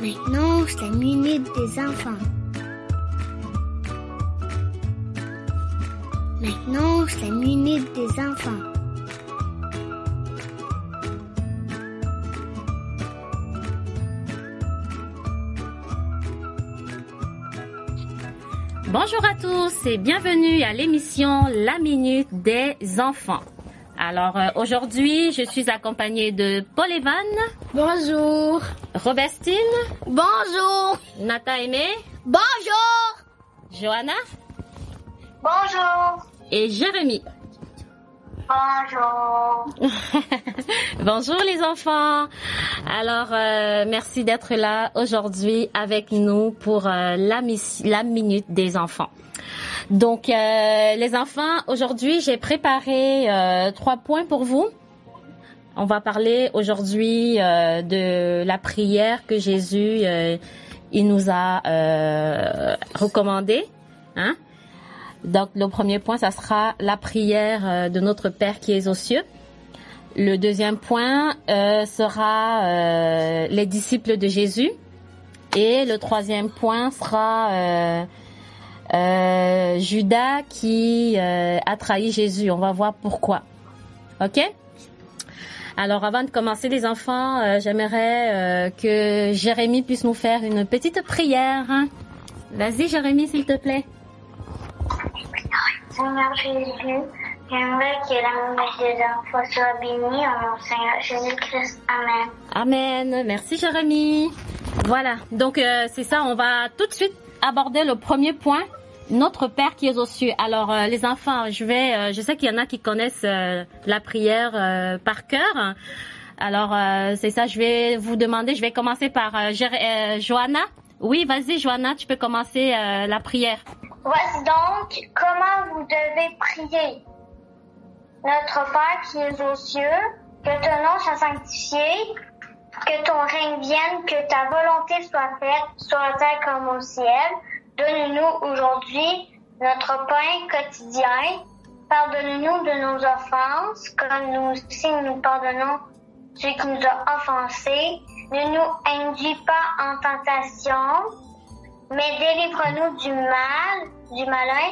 Maintenant, c'est la minute des enfants. Maintenant, c'est la minute des enfants. Bonjour à tous et bienvenue à l'émission La Minute des Enfants. Alors aujourd'hui, je suis accompagnée de Paul Evan. Bonjour. Robestine. Bonjour. Nata Aimé. Bonjour. Johanna. Bonjour. Et Jérémy. Bonjour. Bonjour les enfants. Alors, merci d'être là aujourd'hui avec nous pour la Minute des Enfants. Donc, les enfants, aujourd'hui, j'ai préparé 3 points pour vous. On va parler aujourd'hui de la prière que Jésus il nous a recommandée. Hein? Donc, le premier point, ça sera la prière de notre Père qui est aux cieux. Le deuxième point sera les disciples de Jésus. Et le troisième point sera Judas qui a trahi Jésus. On va voir pourquoi. OK? Alors, avant de commencer, les enfants, j'aimerais que Jérémy puisse nous faire une petite prière. Hein? Vas-y, Jérémy, s'il te plaît. Seigneur Jésus, j'aimerais que la minute des enfants soit bénie en mon Seigneur Jésus-Christ. Amen. Amen. Merci, Jérémy. Voilà. Donc, c'est ça. On va tout de suite aborder le premier point. Notre Père qui est aux cieux. Alors, les enfants, je sais qu'il y en a qui connaissent la prière par cœur. Alors, c'est ça. Je vais vous demander. Je vais commencer par Johanna. Oui, vas-y, Johanna. Tu peux commencer la prière. Voici donc comment vous devez prier. Notre Père qui es aux cieux, que ton nom soit sanctifié, que ton règne vienne, que ta volonté soit faite sur la terre comme au ciel. Donne-nous aujourd'hui notre pain quotidien. Pardonne-nous de nos offenses, comme nous aussi nous pardonnons ceux qui nous ont offensés. Ne nous induis pas en tentation, mais délivre-nous du malin,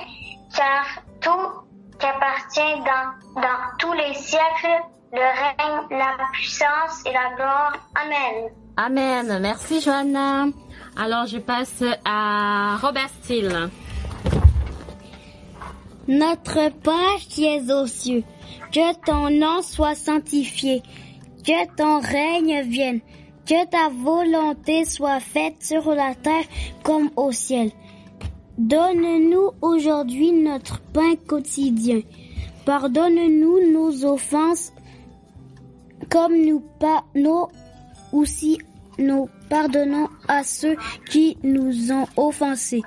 car tout t'appartient dans tous les siècles, le règne, la puissance et la gloire. Amen. Amen. Merci, Johanna. Alors, je passe à Robestine. Notre Père qui es aux cieux, que ton nom soit sanctifié, que ton règne vienne, que ta volonté soit faite sur la terre comme au ciel. Donne-nous aujourd'hui notre pain quotidien. Pardonne-nous nos offenses comme nous pardonnons à ceux qui nous ont offensés.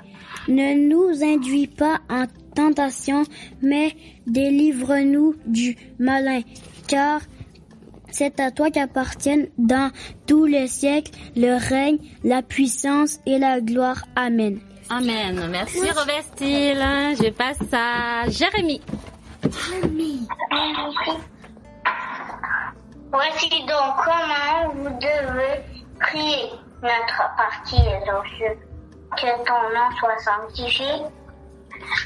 Ne nous induis pas en tentation, mais délivre-nous du malin, car c'est à toi qu'appartiennent dans tous les siècles le règne, la puissance et la gloire. Amen. Amen. Merci, Robestine. Je passe à Jérémy. Voici donc comment vous devez prier. Notre Père qui est aux cieux, que ton nom soit sanctifié,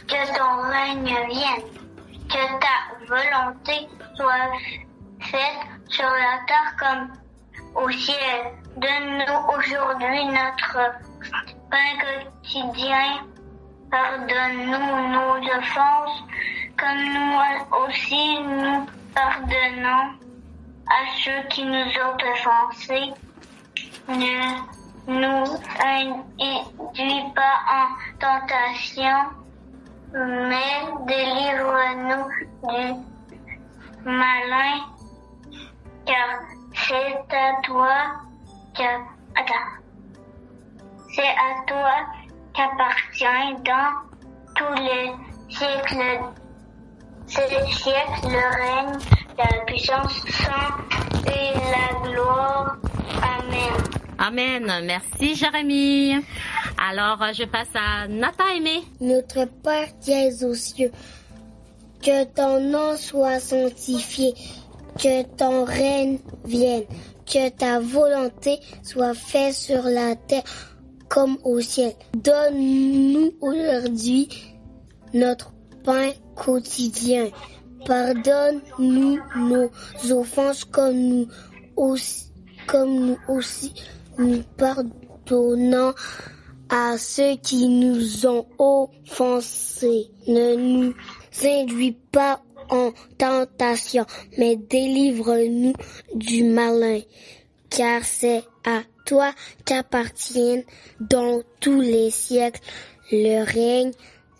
que ton règne vienne, que ta volonté soit faite sur la terre comme au ciel. Donne-nous aujourd'hui notre pain quotidien. Pardonne-nous nos offenses, comme nous aussi nous pardonnons à ceux qui nous ont offensés. Ne nous induis pas en tentation, mais délivre-nous du malin, car c'est à toi qu'appartient dans tous les siècles le règne, la puissance, et la gloire. Amen. Amen. Merci, Jérémie. Alors, je passe à Nathan Aimé. Notre Père qui es aux cieux, que ton nom soit sanctifié, que ton règne vienne, que ta volonté soit faite sur la terre comme au ciel. Donne-nous aujourd'hui notre pain quotidien. Pardonne-nous nos offenses comme nous aussi nous pardonnons à ceux qui nous ont offensés. Ne nous induis pas en tentation, mais délivre-nous du malin, car c'est à toi qu'appartiennent dans tous les siècles le règne,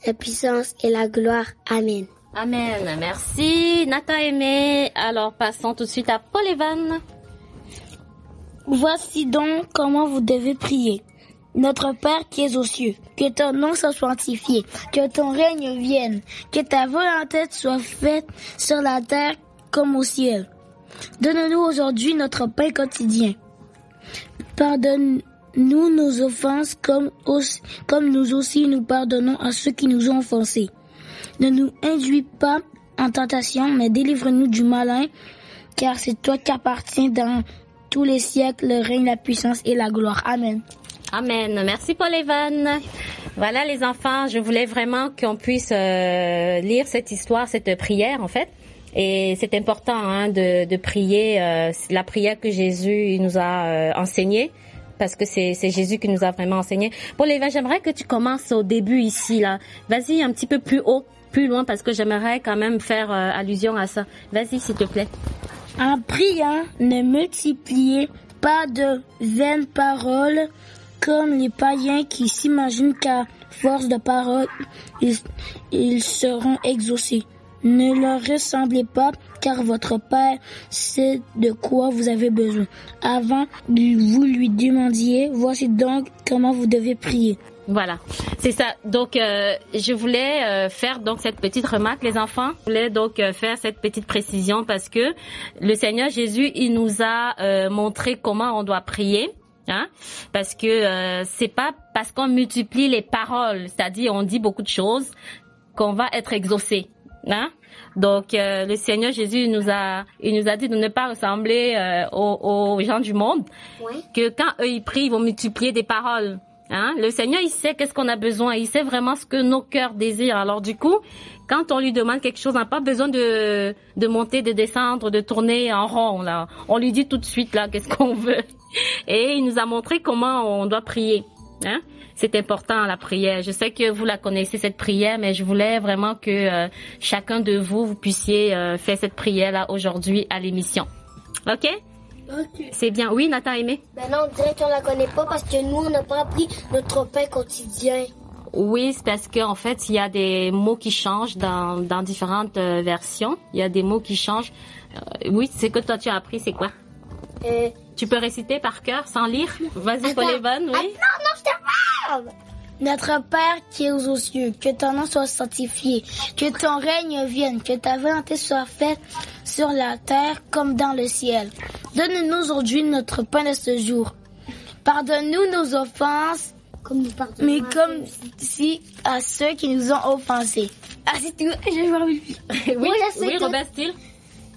la puissance et la gloire. Amen. Amen. Merci, Nathan Aimé. Alors, passons tout de suite à Paul Evan. Voici donc comment vous devez prier. Notre Père qui es aux cieux, que ton nom soit sanctifié, que ton règne vienne, que ta volonté soit faite sur la terre comme au ciel. Donne-nous aujourd'hui notre pain quotidien. Pardonne-nous nos offenses comme nous aussi nous pardonnons à ceux qui nous ont offensés. Ne nous induis pas en tentation, mais délivre-nous du malin, car c'est toi qui appartiens dans tous les siècles le règne, la puissance et la gloire. Amen. Amen. Merci Paul Evan. Voilà les enfants, je voulais vraiment qu'on puisse lire cette histoire, cette prière en fait. Et c'est important de prier la prière que Jésus nous a enseignée, parce que c'est Jésus qui nous a vraiment enseigné. Paul Evan, j'aimerais que tu commences au début ici là. Vas-y un petit peu plus haut, plus loin, parce que j'aimerais quand même faire allusion à ça. Vas-y s'il te plaît. En priant, ne multipliez pas de vaines paroles comme les païens qui s'imaginent qu'à force de paroles, ils seront exaucés. Ne leur ressemblez pas, car votre Père sait de quoi vous avez besoin. Avant que vous lui demandiez, voici donc comment vous devez prier. Voilà, c'est ça. Donc, je voulais faire donc cette petite remarque, les enfants. Je voulais donc faire cette petite précision parce que le Seigneur Jésus, il nous a montré comment on doit prier. Hein? Parce que c'est pas parce qu'on multiplie les paroles, c'est-à-dire on dit beaucoup de choses, qu'on va être exaucé. Hein? Donc le Seigneur Jésus il nous a dit de ne pas ressembler aux gens du monde, oui. Que quand eux ils prient, ils vont multiplier des paroles. Hein? Le Seigneur, il sait qu'est-ce qu'on a besoin, il sait vraiment ce que nos cœurs désirent. Alors du coup, quand on lui demande quelque chose, on n'a pas besoin de monter, de descendre, de tourner en rond là. On lui dit tout de suite là qu'est-ce qu'on veut. Et il nous a montré comment on doit prier. Hein? C'est important la prière. Je sais que vous la connaissez cette prière, mais je voulais vraiment que chacun de vous puissiez faire cette prière là aujourd'hui à l'émission. OK? Okay. C'est bien. Oui, Nathan Aimé? Ben non, on dirait qu'on la connaît pas parce que nous, on n'a pas appris notre pain quotidien. Oui, c'est parce qu'en fait, il y a des mots qui changent dans différentes versions. Il y a des mots qui changent. Oui, c'est que toi, tu as appris, c'est quoi? Tu peux réciter par cœur sans lire? Vas-y, Paul Evan, oui? Non, je te parle! Notre Père qui es aux cieux, que ton nom soit sanctifié, que ton règne vienne, que ta volonté soit faite sur la terre comme dans le ciel. Donne-nous aujourd'hui notre pain de ce jour. Pardonne-nous nos offenses, mais comme si à ceux qui nous ont offensés. Ah, c'est tout. Je vais voir lui. Oui, Robert Steele.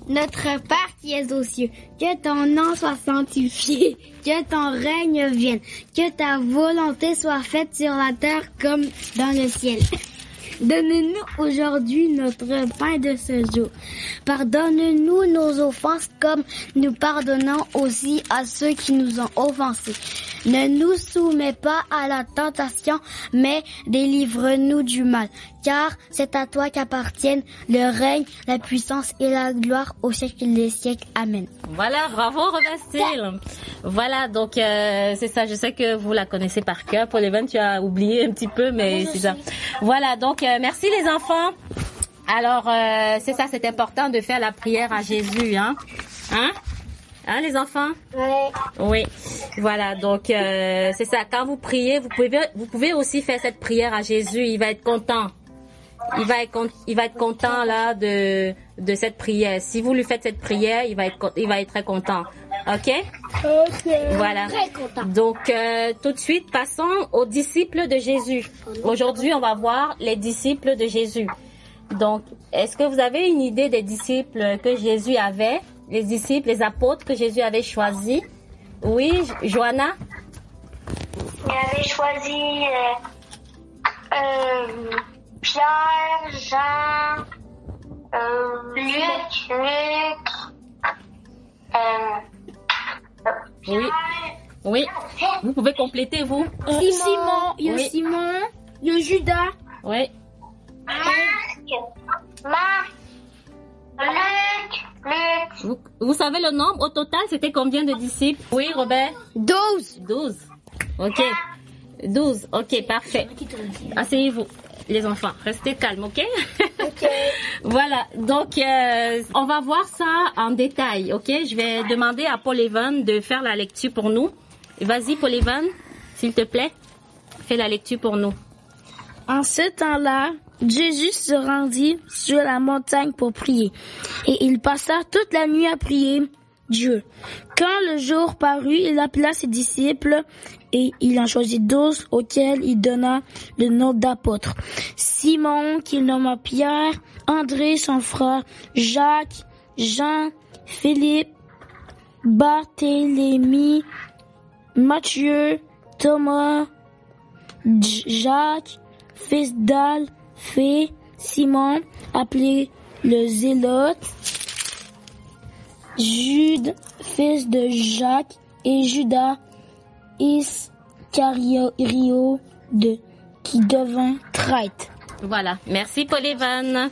Notre Père qui es aux cieux, que ton nom soit sanctifié, que ton règne vienne, que ta volonté soit faite sur la terre comme dans le ciel. Donne-nous aujourd'hui notre pain de ce jour. Pardonne-nous nos offenses comme nous pardonnons aussi à ceux qui nous ont offensés. Ne nous soumets pas à la tentation, mais délivre-nous du mal. Car c'est à toi qu'appartiennent le règne, la puissance et la gloire au siècle des siècles. Amen. Voilà, bravo Robert Steele. Voilà, donc c'est ça, je sais que vous la connaissez par cœur. Paul Evan, tu as oublié un petit peu, mais c'est ça. Voilà, donc merci les enfants. Alors, c'est ça, c'est important de faire la prière à Jésus, hein? Hein, les enfants? Ouais. Oui. Voilà, donc c'est ça, quand vous priez, vous pouvez aussi faire cette prière à Jésus, il va être content. Il va être content là de cette prière. Si vous lui faites cette prière, il va être très content. OK? Voilà. Très content. Donc, tout de suite, passons aux disciples de Jésus. Aujourd'hui, on va voir les disciples de Jésus. Donc, est-ce que vous avez une idée des disciples que Jésus avait? Les disciples, les apôtres que Jésus avait choisis? Oui, Johanna? Il avait choisi Pierre, Jean, Luc, Oui. Oui. Vous pouvez compléter, vous? Simon, il y a Oui. Simon, il y a Judas. Oui. Marc, Luc. Vous savez le nombre au total? C'était combien de disciples? Oui, Robert? 12. 12. OK. 12. OK, parfait. Asseyez-vous, les enfants. Restez calmes, OK? Voilà. Donc, on va voir ça en détail, OK? Je vais demander à Paul Evan de faire la lecture pour nous. Vas-y, Paul Evan, s'il te plaît. Fais la lecture pour nous. En ce temps-là, Jésus se rendit sur la montagne pour prier, et il passa toute la nuit à prier Dieu. Quand le jour parut, il appela ses disciples, et il en choisit 12 auxquels il donna le nom d'apôtres. Simon, qu'il nomma Pierre, André, son frère, Jacques, Jean, Philippe, Barthélemy, Matthieu, Thomas, Jacques, fils d'Alphée, Simon, appelé le Zélote, Jude, fils de Jacques, et Judas Iscario, qui devint traître. Voilà. Merci, Paul Evan.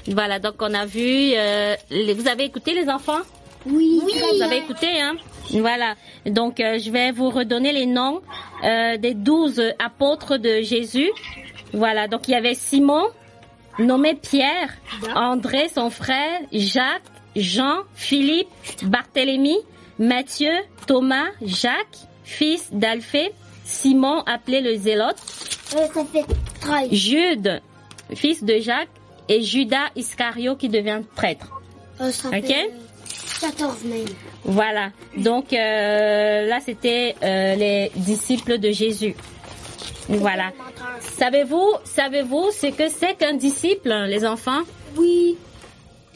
Voilà, donc on a vu... vous avez écouté, les enfants? Oui. Vous avez écouté, hein? Voilà. Donc, je vais vous redonner les noms des 12 apôtres de Jésus. Voilà. Donc, il y avait Simon, nommé Pierre, André, son frère, Jacques, Jean, Philippe, Barthélemy, Matthieu, Thomas, Jacques, fils d'Alphée, Simon, appelé le Zélote, Ça fait 13. Jude, fils de Jacques, et Judas Iscario qui devient traître. Ça OK? fait 14 même. Voilà. Donc là, c'était les disciples de Jésus. Voilà. Savez-vous ce que c'est qu'un disciple, les enfants? Oui,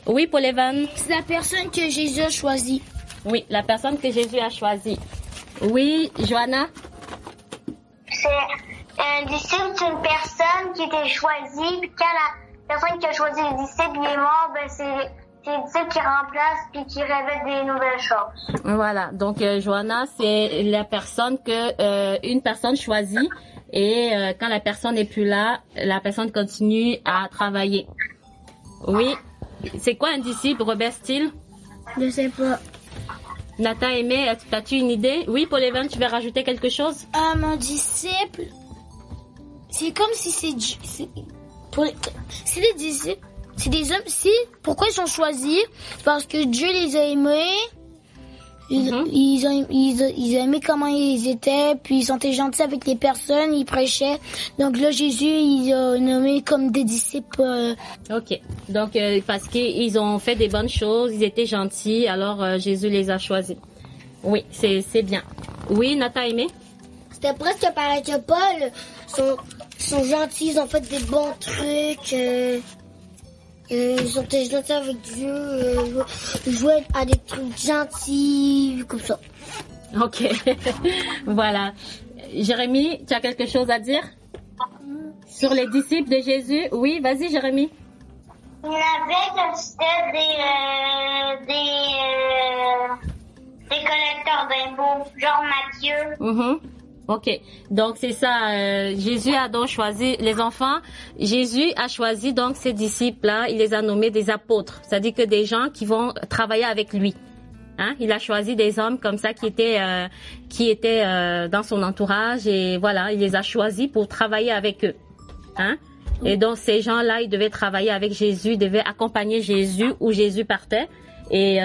Oui, Paul Evan? c'est la personne que Jésus a choisie. Oui, la personne que Jésus a choisie. Oui, Johanna? C'est un disciple, c'est une personne qui était choisie, puis quand la personne qui a choisi le disciple il est mort, ben c'est le disciple qui remplace puis qui révèle des nouvelles choses. Voilà. Donc, Johanna, c'est la personne une personne choisit et quand la personne n'est plus là, la personne continue à travailler. Oui. C'est quoi un disciple, Robert Steele? Je sais pas. Nata Aimé, as-tu une idée? Oui, Paul Evan, tu veux rajouter quelque chose? Mon disciple, c'est comme si c'est des disciples, c'est des hommes. Pourquoi ils sont choisis? Parce que Dieu les a aimés. Ils ont aimé comment ils étaient, puis ils sont gentils avec les personnes, ils prêchaient. Donc là, Jésus, il a nommé comme des disciples. OK. Donc, parce qu'ils ont fait des bonnes choses, ils étaient gentils, alors Jésus les a choisis. Oui, c'est bien. Oui, Nata Aimé? C'était presque pareil que Paul. Sont gentils, ils ont fait des bons trucs. Ils sont gentils avec Dieu. Jouer à des trucs gentils, comme ça. OK. Voilà. Jérémy, tu as quelque chose à dire? Sur les disciples de Jésus? Oui, vas-y, Jérémy. Il y en avait comme c'était des collecteurs d'impôts, genre Matthieu. OK. Donc, c'est ça. Jésus a donc choisi les enfants. Jésus a choisi donc ses disciples-là. Il les a nommés des apôtres. C'est-à-dire que des gens qui vont travailler avec lui. Hein? Il a choisi des hommes comme ça qui étaient dans son entourage et voilà, il les a choisis pour travailler avec eux. Hein? Et donc, ces gens-là, ils devaient travailler avec Jésus, ils devaient accompagner Jésus où Jésus partait et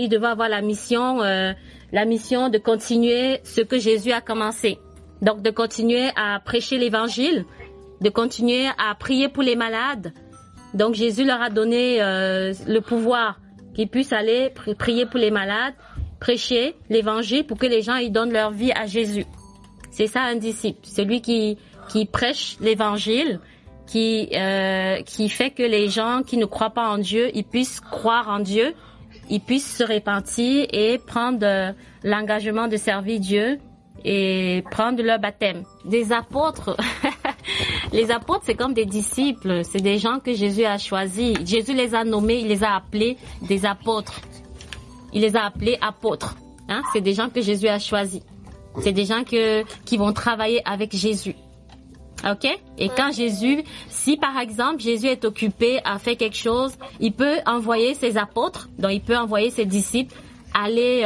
ils devaient avoir la mission de continuer ce que Jésus a commencé. Donc, de continuer à prêcher l'évangile, de continuer à prier pour les malades. Donc, Jésus leur a donné le pouvoir qu'ils puissent aller prier pour les malades, prêcher l'évangile pour que les gens ils donnent leur vie à Jésus. C'est ça un disciple, celui qui prêche l'évangile, qui fait que les gens qui ne croient pas en Dieu, ils puissent croire en Dieu, ils puissent se repentir et prendre l'engagement de servir Dieu et prendre leur baptême. Des apôtres, les apôtres c'est comme des disciples, c'est des gens que Jésus a choisis. Jésus les a nommés, il les a appelés des apôtres. Il les a appelés apôtres. Hein? C'est des gens que Jésus a choisis. C'est des gens qui vont travailler avec Jésus. OK? Et quand Jésus, si par exemple Jésus est occupé à faire quelque chose, il peut envoyer ses apôtres, donc il peut envoyer ses disciples aller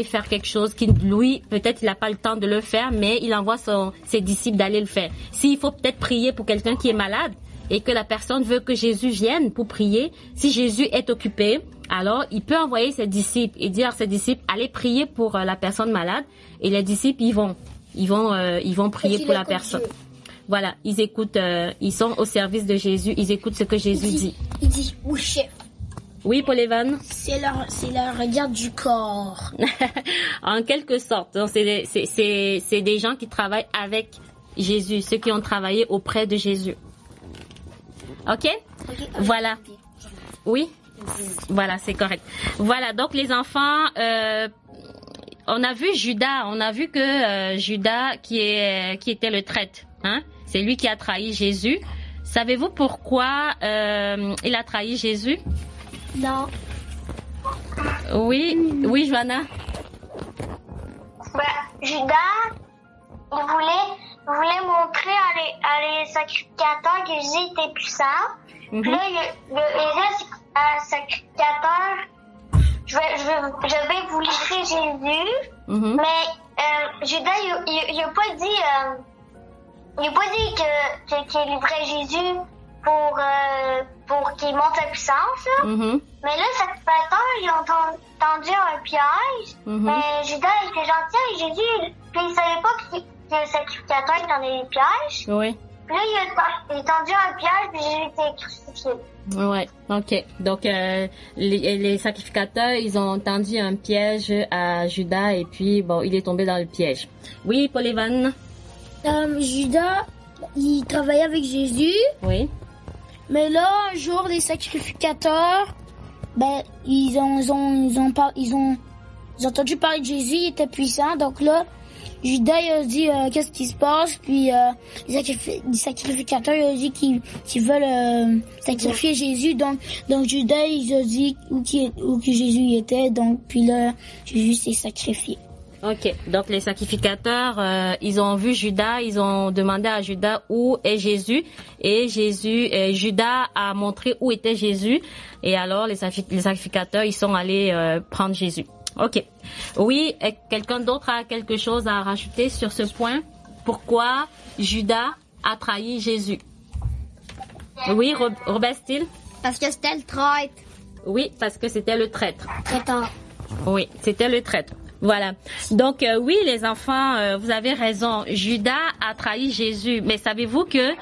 faire quelque chose qui lui peut-être il n'a pas le temps de le faire, mais il envoie ses disciples d'aller le faire. S'il faut peut-être prier pour quelqu'un qui est malade et que la personne veut que Jésus vienne pour prier, si Jésus est occupé, alors il peut envoyer ses disciples et dire à ses disciples allez prier pour la personne malade, et les disciples ils vont prier pour la personne. Voilà, ils écoutent, ils sont au service de Jésus, ils écoutent ce que Jésus dit. Il dit oui chef. Oui, Paul-Evan. C'est leur regard du corps. En quelque sorte, donc c'est des gens qui travaillent avec Jésus, ceux qui ont travaillé auprès de Jésus. OK? Voilà. Oui? Voilà, c'est correct. Voilà, donc les enfants, on a vu Judas, on a vu que Judas qui était le traître, hein? C'est lui qui a trahi Jésus. Savez-vous pourquoi il a trahi Jésus? Non. Oui, Johanna. Judas, il voulait montrer à les sacrificateurs que Jésus était puissant. Puis là, les sacrificateurs, je vais vous livrer Jésus. Mais Judas, il a pas dit qu'il livrait Jésus pour qu'il monte la puissance. Mais là, les sacrificateurs, ils ont tendu un piège. Mais Judas était gentil avec Jésus. Puis il savait pas que le sacrificateur tendait les pièges. Oui. Puis là, il a tendu un piège, puis Jésus était crucifié. Ouais, OK. Donc, les sacrificateurs, ils ont tendu un piège à Judas et puis, bon, il est tombé dans le piège. Oui, Paul-Evan? Judas, il travaillait avec Jésus. Oui. Mais là, un jour, les sacrificateurs, ils ont entendu parler de Jésus, il était puissant. Donc là, Judas il a dit qu'est-ce qui se passe, puis les sacrificateurs il a dit qu'ils veulent sacrifier Jésus. Donc Judas il a dit où que Jésus était. Donc puis là Jésus s'est sacrifié. OK. Donc les sacrificateurs, ils ont vu Judas, ils ont demandé à Judas où est Jésus, et Judas a montré où était Jésus, et alors les sacrificateurs ils sont allés prendre Jésus. OK. Oui, quelqu'un d'autre a quelque chose à rajouter sur ce point? Pourquoi Judas a trahi Jésus? Oui, Robert Steele? Parce que c'était le traître. Oui, parce que c'était le traître. Traître. Oui, c'était le traître. Voilà. Donc, oui, les enfants, vous avez raison. Judas a trahi Jésus. Mais savez-vous que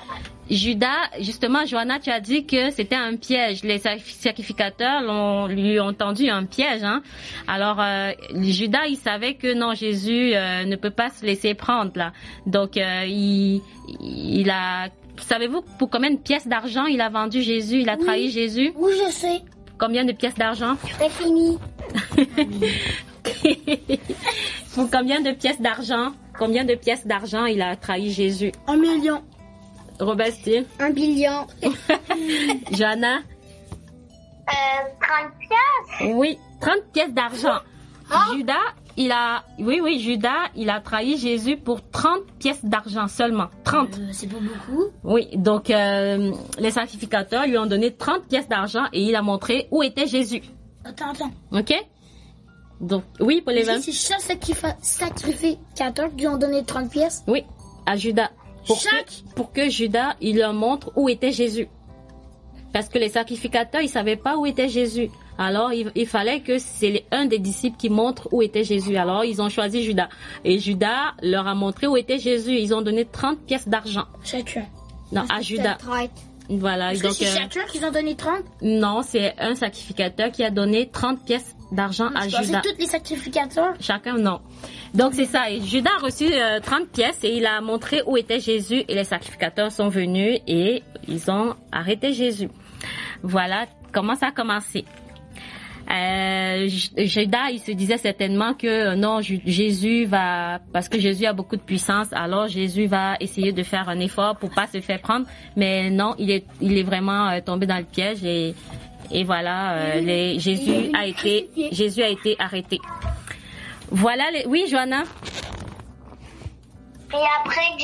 Judas, justement, Johanna, tu as dit que c'était un piège. Les sacrificateurs lui ont tendu un piège, hein. Alors, Judas, il savait que non, Jésus ne peut pas se laisser prendre, là. Donc, il a... Savez-vous pour combien de pièces d'argent il a vendu Jésus? Il a trahi Jésus? Oui, je sais. Combien de pièces d'argent? C'est fini. Pour combien de pièces d'argent? Combien de pièces d'argent il a trahi Jésus? 1 million. Robert Steele? 1 billion. Johanna? 30 pièces. Oui, 30 pièces d'argent. Judas, Judas, il a trahi Jésus pour 30 pièces d'argent seulement. 30. C'est pas beaucoup. Oui, donc les sacrificateurs lui ont donné 30 pièces d'argent et il a montré où était Jésus. Attends. OK? Donc, oui, Paul-Evan? C'est chaque sacrificateur qui ont donné 30 pièces? Oui, à Judas. Pour que Judas, il leur montre où était Jésus. Parce que les sacrificateurs, ils savaient pas où était Jésus. Alors, il fallait que c'est un des disciples qui montre où était Jésus. Alors, ils ont choisi Judas. Et Judas leur a montré où était Jésus. Ils ont donné 30 pièces d'argent. Chacun. Non, à Judas. Voilà. Est-ce Donc, que c'est chacun qui en a donné 30? non, c'est un sacrificateur qui a donné 30 pièces d'argent à Judas. C'est tous les sacrificateurs? Chacun, non. Donc, c'est ça. Et Judas a reçu 30 pièces et il a montré où était Jésus et les sacrificateurs sont venus et ils ont arrêté Jésus. Voilà comment ça a commencé. Judas, il se disait certainement que non, Jésus va, parce que Jésus a beaucoup de puissance, alors Jésus va essayer de faire un effort pour pas se faire prendre. Mais non, il est vraiment tombé dans le piège et voilà, Jésus a été arrêté. Voilà, oui, Johanna. Et après que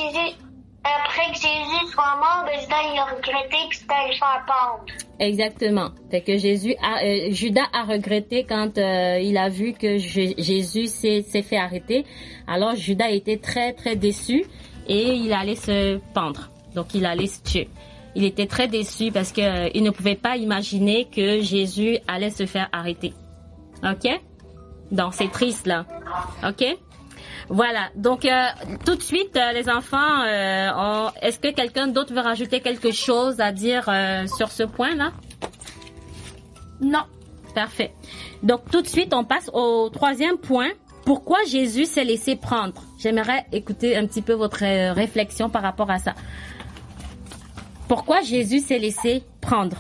Jésus soit mort, Judas il a regretté que c'était allé faire pendre. Exactement. Fait que Judas a regretté quand il a vu que Jésus s'est fait arrêter. Alors Judas était très très déçu et il allait se pendre. Donc il allait se tuer. Il était très déçu parce que il ne pouvait pas imaginer que Jésus allait se faire arrêter. OK? Donc c'est triste là. OK? Voilà, donc tout de suite, les enfants, est-ce que quelqu'un d'autre veut rajouter quelque chose à dire sur ce point-là? Non. Parfait. Donc tout de suite, on passe au troisième point. Pourquoi Jésus s'est laissé prendre? J'aimerais écouter un petit peu votre réflexion par rapport à ça. Pourquoi Jésus s'est laissé prendre?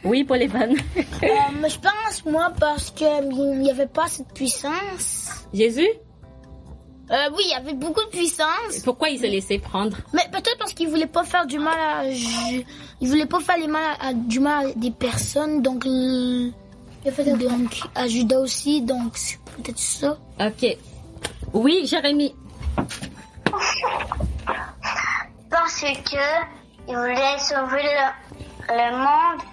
Oui, Paul Evan. Je pense, moi, parce qu'il n'y avait pas cette puissance. Jésus? Oui, il y avait beaucoup de puissance. Pourquoi il s'est laissé prendre? Mais peut-être parce qu'il voulait pas faire du mal il voulait pas faire du mal à des personnes, donc il a fait donc à Judas aussi, donc c'est peut-être ça. OK. Oui, Jérémie. Parce que il voulait sauver le monde,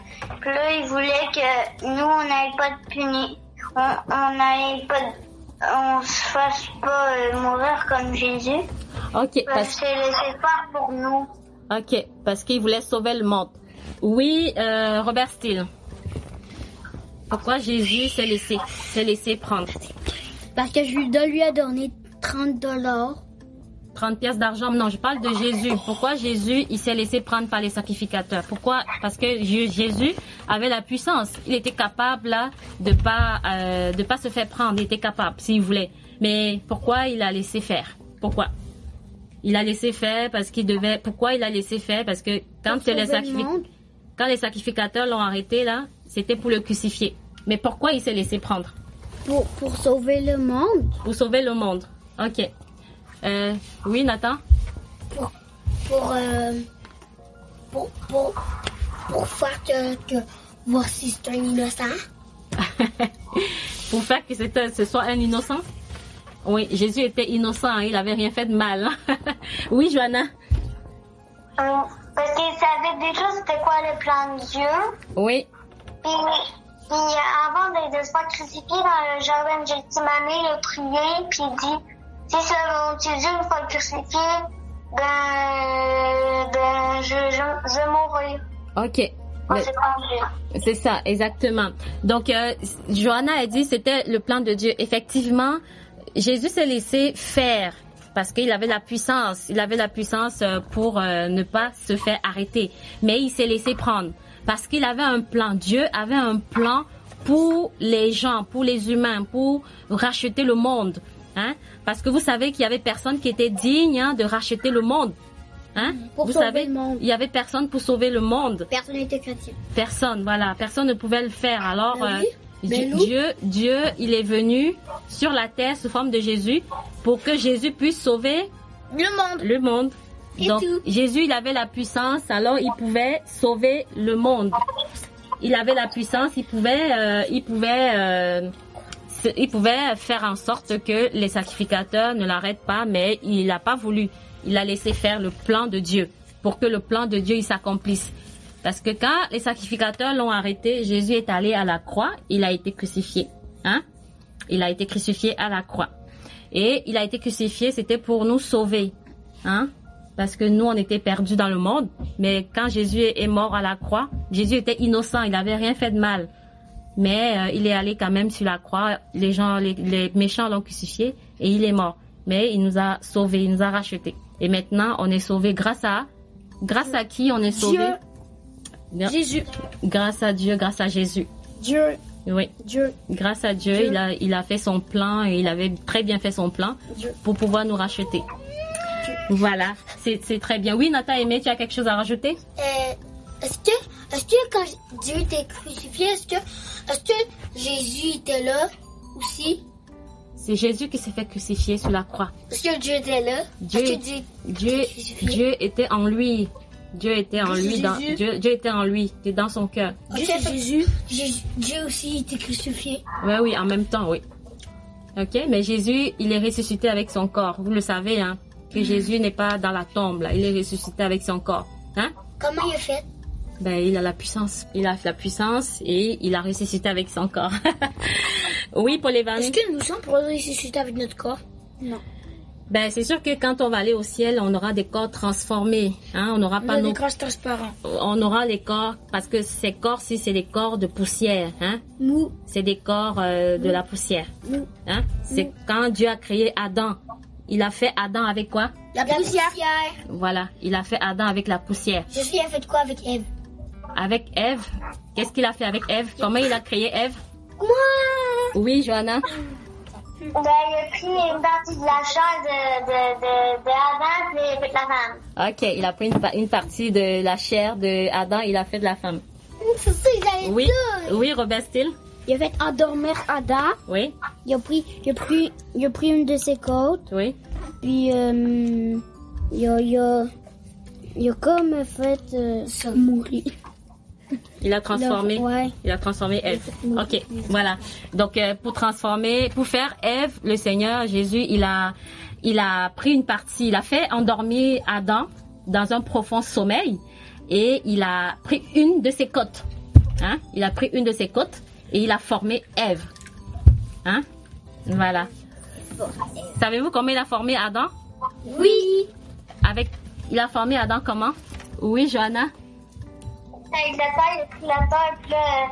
puis là il voulait que nous on n'aille pas de punir, on se fasse pas mourir comme Jésus. OK. Parce qu'il laissé faire pour nous. OK. Parce qu'il voulait sauver le monde. Oui, Robert Steele. Pourquoi Jésus s'est laissé prendre? Parce que Judas lui a donné 30 $. 30 pièces d'argent. Non, je parle de Jésus. Pourquoi Jésus, il s'est laissé prendre par les sacrificateurs? Pourquoi? Parce que Jésus avait la puissance. Il était capable, là, de pas se faire prendre. Il était capable, s'il voulait. Mais pourquoi il a laissé faire? Pourquoi? Il a laissé faire parce qu'il devait, pourquoi il a laissé faire? Parce que quand les sacrificateurs l'ont arrêté, là, c'était pour le crucifier. Mais pourquoi il s'est laissé prendre? Pour sauver le monde. Pour sauver le monde. OK. Oui, Nathan? Pour faire que voici c'est un innocent. Pour faire que ce soit un innocent? Oui, Jésus était innocent, hein, il avait rien fait de mal. Oui, Johanna? Parce qu'il savait déjà c'était quoi le plan de Dieu. Oui. Puis avant de se faire crucifier dans le jardin de Gethsémani, il a prié, puis il dit, si c'est la volonté de Dieu de me faire crucifier, je vais mourir. OK. C'est ça, exactement. Donc, Johanna a dit c'était le plan de Dieu. Effectivement, Jésus s'est laissé faire parce qu'il avait la puissance. Il avait la puissance pour ne pas se faire arrêter. Mais il s'est laissé prendre parce qu'il avait un plan. Dieu avait un plan pour les gens, pour les humains, pour racheter le monde. Hein? Parce que vous savez qu'il y avait personne qui était digne de racheter le monde. Hein? Vous savez, il y avait personne pour sauver le monde. Personne n'était chrétien. Personne, voilà. Personne ne pouvait le faire. Alors, Dieu, il est venu sur la terre sous forme de Jésus pour que Jésus puisse sauver le monde. Donc, Jésus, il avait la puissance, alors il pouvait sauver le monde. Il avait la puissance, il pouvait faire en sorte que les sacrificateurs ne l'arrêtent pas, mais il n'a pas voulu. Il a laissé faire le plan de Dieu pour que le plan de Dieu il s'accomplisse. Parce que quand les sacrificateurs l'ont arrêté, Jésus est allé à la croix, il a été crucifié. Hein? Il a été crucifié à la croix. Et il a été crucifié, c'était pour nous sauver. Hein? Parce que nous, on était perdus dans le monde. Mais quand Jésus est mort à la croix, Jésus était innocent, il n'avait rien fait de mal. Mais il est allé quand même sur la croix, les méchants l'ont crucifié et il est mort. Mais il nous a sauvés, il nous a rachetés. Et maintenant, on est sauvés grâce à Grâce à qui on est sauvé? Jésus. Grâce à Dieu, grâce à Jésus. Dieu. Oui. Dieu. Grâce à Dieu, il a fait son plan et il avait très bien fait son plan pour pouvoir nous racheter. Voilà, c'est très bien. Oui, Nathan Aimé, tu as quelque chose à rajouter? Est-ce que quand Dieu était crucifié, est-ce que Jésus était là aussi? C'est Jésus qui s'est fait crucifier sur la croix. Est-ce que Dieu était là? Dieu était en lui. Dieu était en lui. Dieu était en lui. C'était dans son cœur. Dieu aussi était crucifié. Oui, en même temps, oui. Ok, mais Jésus, il est ressuscité avec son corps. Vous le savez, hein, que Jésus n'est pas dans la tombe, là. Il est ressuscité avec son corps. Hein? Comment il a fait? Ben, il a la puissance. Il a la puissance et il a ressuscité avec son corps. Oui, Paul Evan. Est-ce que nous sommes pour ressusciter avec notre corps? Non. Ben, c'est sûr que quand on va aller au ciel, on aura des corps transformés. Hein? On n'aura pas des corps transparents. On aura les corps, parce que ces corps-ci, c'est des corps de poussière. Hein? Mou. C'est des corps de la poussière. Hein? C'est quand Dieu a créé Adam. Il a fait Adam avec quoi? La poussière. Voilà, il a fait Adam avec la poussière. Jésus a fait quoi avec Ève? Avec Ève? Qu'est-ce qu'il a fait avec Ève? Comment il a créé Ève? Moi! Oui, Johanna? Ben, il a pris une partie de la chair de Adam et avec la femme. Ok, il a pris une partie de la chair de Adam, il a fait de la femme. C'est ça, ils allaient Oui, oui, Robert Steele? Il a fait endormir Adam. Oui. Il a pris une de ses côtes. Oui. Puis il a comme fait ça mourir. Il a transformé. Il a transformé Ève. Ok, voilà. Donc pour faire Ève, le Seigneur Jésus, il a pris une partie, il a fait endormir Adam dans un profond sommeil et il a pris une de ses côtes. Hein? Il a pris une de ses côtes et il a formé Ève. Hein? Voilà. Savez-vous comment il a formé Adam? Oui. Il a formé Adam comment? Oui, Johanna? Avec la terre, il a pris la terre, puis là,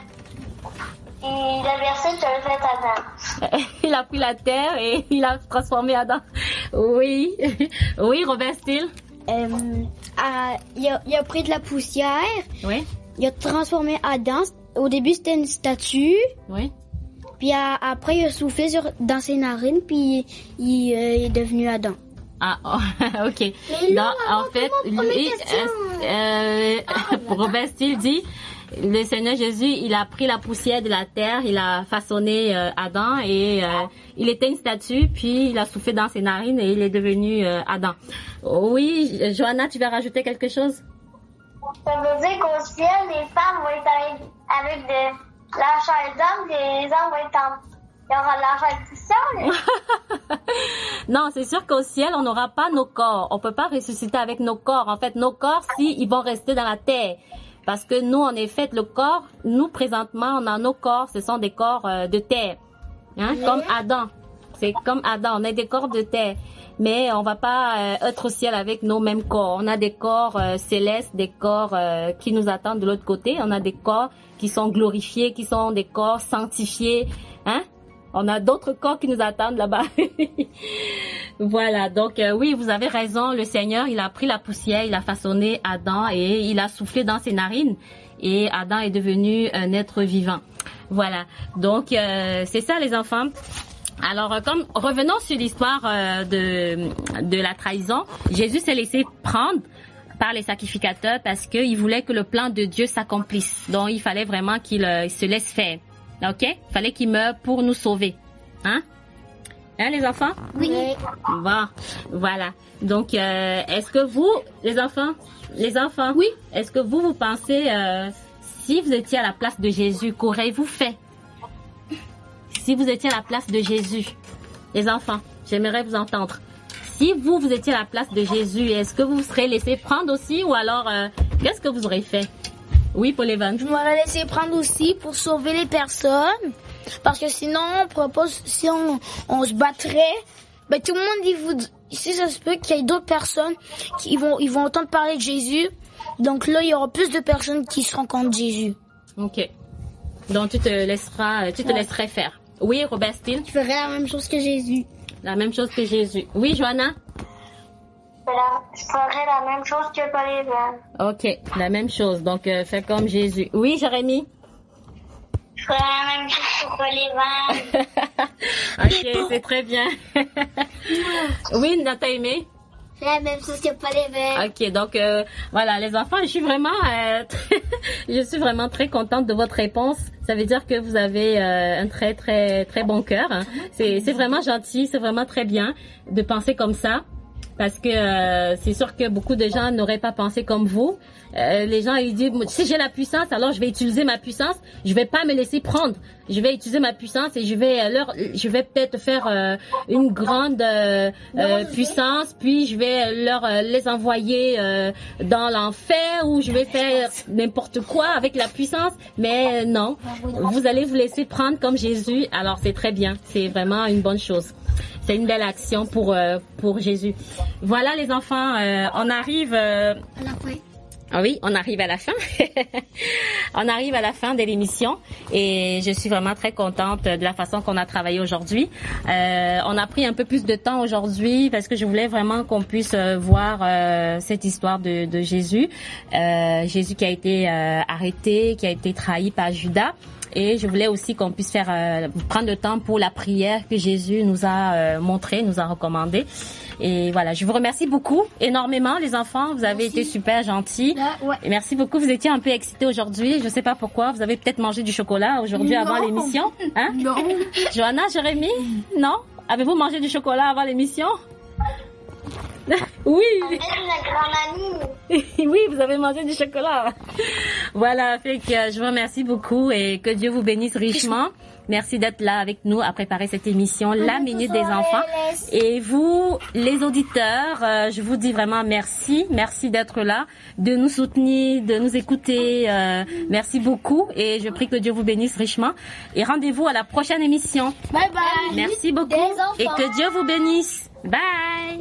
il a versé, puis il a fait Adam. Il a pris la terre et il a transformé Adam. Oui. Oui, Robert Steele? Il a pris de la poussière. Oui. Il a transformé Adam. Au début, c'était une statue. Oui. Puis après, il a soufflé dans ses narines, puis il est devenu Adam. Ah, oh, ok. Mais là, en fait, lui, Robert Steele dit, le Seigneur Jésus, il a pris la poussière de la terre, il a façonné Adam et il était une statue, puis il a soufflé dans ses narines et il est devenu Adam. Oui, Johanna, tu vas rajouter quelque chose? Ça veut dire qu'au ciel, les femmes vont être avec de la chair d'homme, les hommes vont être il y aura de la chair Christian. Non, c'est sûr qu'au ciel, on n'aura pas nos corps. On peut pas ressusciter avec nos corps. En fait, nos corps, ils vont rester dans la terre. Parce que nous, en effet, le corps, nous, présentement, on a nos corps, ce sont des corps de terre. Hein? Comme Adam. C'est comme Adam, on a des corps de terre. Mais on va pas être au ciel avec nos mêmes corps. On a des corps célestes, des corps qui nous attendent de l'autre côté. On a des corps qui sont glorifiés, qui sont des corps sanctifiés. Hein? On a d'autres corps qui nous attendent là-bas. Voilà, donc oui, vous avez raison. Le Seigneur, il a pris la poussière, il a façonné Adam et il a soufflé dans ses narines. Et Adam est devenu un être vivant. Voilà, donc c'est ça les enfants. Alors, revenons sur l'histoire de la trahison. Jésus s'est laissé prendre par les sacrificateurs parce qu'il voulait que le plan de Dieu s'accomplisse. Donc, il fallait vraiment qu'il se laisse faire. Ok? Il fallait qu'il meure pour nous sauver. Hein? Hein, les enfants? Oui. Bon, voilà. Donc, est-ce que vous, les enfants, oui, est-ce que vous pensez, si vous étiez à la place de Jésus, qu'aurez-vous fait? Si vous étiez à la place de Jésus, les enfants, j'aimerais vous entendre. Si vous étiez à la place de Jésus, est-ce que vous vous serez laissé prendre aussi ou alors, qu'est-ce que vous aurez fait? Oui, Paul Evans. Je m'aurais laissé prendre aussi pour sauver les personnes. Parce que sinon, si on se battrait, ben tout le monde, si ça se peut qu'il y ait d'autres personnes qui vont entendre parler de Jésus. Donc là, il y aura plus de personnes qui seront contre Jésus. Ok. Donc tu te laisserais faire. Oui, Robert Steele. Tu ferais la même chose que Jésus. La même chose que Jésus. Oui, Johanna. Je ferai la même chose que pour les vents. OK, la même chose. Donc, fais comme Jésus. Oui, Jérémie? Je ferai la même chose pour les vents. OK, c'est très bien. Oui, t'as aimé? La même chose que pour les vents. OK, donc voilà, les enfants, je suis vraiment très contente de votre réponse. Ça veut dire que vous avez un très très très bon cœur. Hein. C'est vraiment gentil, c'est vraiment très bien de penser comme ça. Parce que c'est sûr que beaucoup de gens n'auraient pas pensé comme vous. Les gens ils disent si j'ai la puissance, alors je vais utiliser ma puissance. Je vais pas me laisser prendre. Je vais utiliser ma puissance et je vais peut-être faire une grande puissance, puis je vais les envoyer dans l'enfer ou je vais faire n'importe quoi avec la puissance. Mais non, vous allez vous laisser prendre comme Jésus. Alors c'est très bien. C'est vraiment une bonne chose. C'est une belle action pour Jésus. Voilà les enfants, on arrive À la fin. Oui, on arrive à la fin. On arrive à la fin de l'émission et je suis vraiment très contente de la façon qu'on a travaillé aujourd'hui. On a pris un peu plus de temps aujourd'hui parce que je voulais vraiment qu'on puisse voir cette histoire de Jésus. Jésus qui a été arrêté, qui a été trahi par Judas. Et je voulais aussi qu'on puisse prendre le temps pour la prière que Jésus nous a montré, nous a recommandé. Et voilà, je vous remercie beaucoup, énormément les enfants. Vous avez été super gentils. Ouais. Et merci beaucoup. Vous étiez un peu excités aujourd'hui. Je sais pas pourquoi. Vous avez peut-être mangé du chocolat aujourd'hui avant l'émission. Hein? Non. Johanna, Jérémie? Non? Avez-vous mangé du chocolat avant l'émission? Oui. Avec la grande amie. Oui, vous avez mangé du chocolat. Voilà, fait que je vous remercie beaucoup et que Dieu vous bénisse richement. Merci d'être là avec nous à préparer cette émission, La Minute des Enfants. Et vous, les auditeurs, je vous dis vraiment merci. Merci d'être là, de nous soutenir, de nous écouter. Merci beaucoup et je prie que Dieu vous bénisse richement. Et rendez-vous à la prochaine émission. Bye bye. Merci beaucoup et que Dieu vous bénisse. Bye.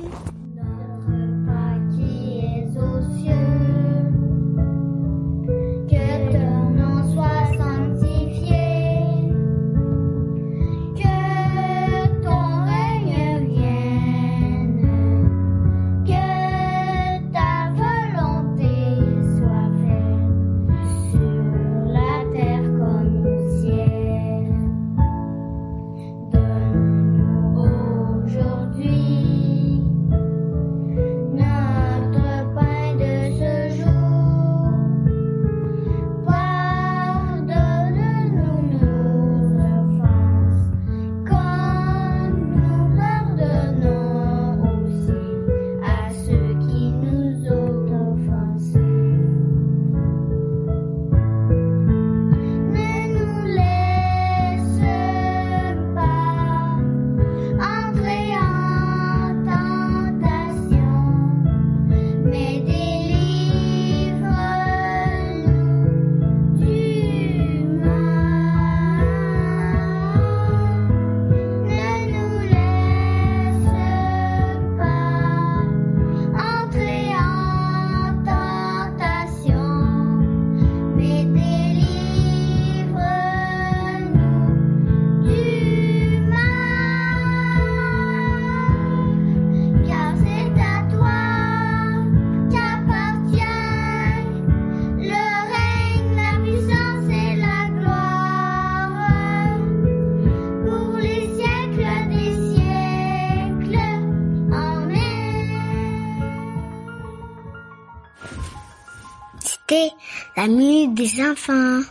C'était la minute des enfants.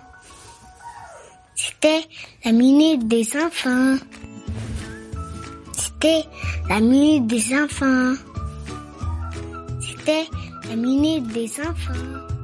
C'était la minute des enfants. C'était la minute des enfants. C'était la minute des enfants.